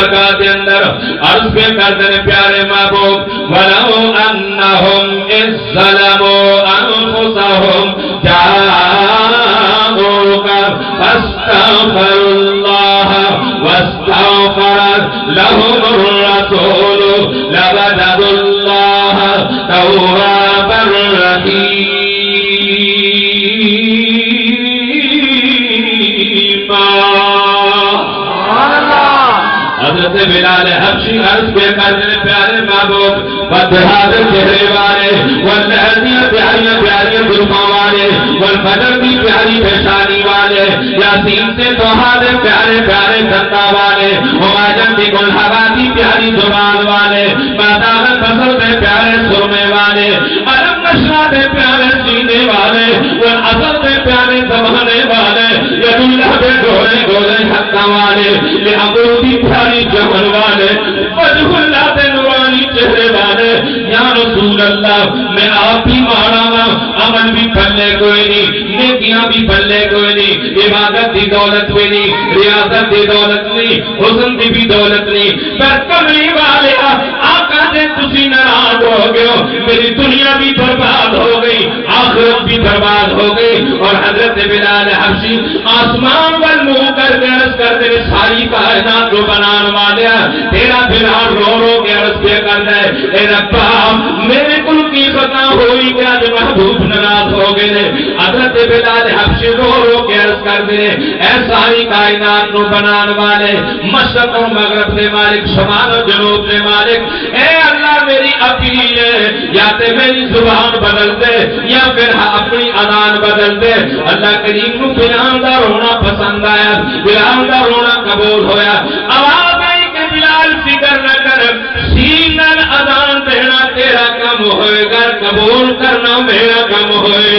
برکات اندر عرض پہ کرتے ہیں پیارے محبوب وَلَوْ أَنَّهُمْ إِذْ ظَلَمُوا أَنفُسَهُمْ جَاءُوكَ فَاسْتَغْفَرُوا اللَّهَ وَاسْتَغْفَرَ لَهُمُ الرَّسُولُ لَوَجَدُوا اللَّهَ تَوَّابًا رَحِيمًا. حضرت بلال حبشی عرض پہ کرتے ہیں پیارے محبوب بدہاد چہرے والے واللہدی پیاری پیاری ظلموں والے والفجر کی پیاری پیشانی والے یاسین سے توحاد پیارے پیارے گھنٹا والے ہماجن کی گلہبا کی پیاری زبان والے مادان فصل سے پیارے سرمے والے علم نشرہ سے پیارے سینے والے والاصل سے پیارے زمانے والے ید اللہ پہ گولے گولے حقہ والے لعبودی پیاری جمل والے وجہ اللہ سے نورانی چہرے والے یا رسول اللہ میں آپ بھی مارا ہوں عمل بھی پلے کوئی نہیں نیکیاں بھی پلے کوئی نہیں عبادت دی دولت بھی نہیں ریاضت دی دولت نہیں حسن دی بھی دولت نہیں پر کملی والے آقا نے تسی ناراض ہو گئے میری دنیا بھی برباد ہو گئی آخرت بھی برباد ہو گئی اور حضرت بلال حبشی آسمان پر منہ کر کے عرض کرتے ساری کائنات کو بنانے والے تیرا بلال رو رو کے عرض پہ کر دے اے ربا میرے کل کی خطا ہوئی کہ آج محبوب ناراض ہو گئے حضرت بلال حبشی رو رو کے عرض کر دے اے ساری کائنات کو بنانے والے مشرق و مغرب دے مالک شمال و جنوب دے مالک اے اللہ میری اپیل ہے یا تے میری زبان بدل دے یا پھر اپنی اذان بدل دے اللہ کریم کو بلال دا رونا پسند آیا بلال دا رونا قبول ہویا آواز آئی کہ بلال فکر نہ کر سینن اذان دینا تیرا کم ہوئے گا قبول کرنا میرا کم ہوئے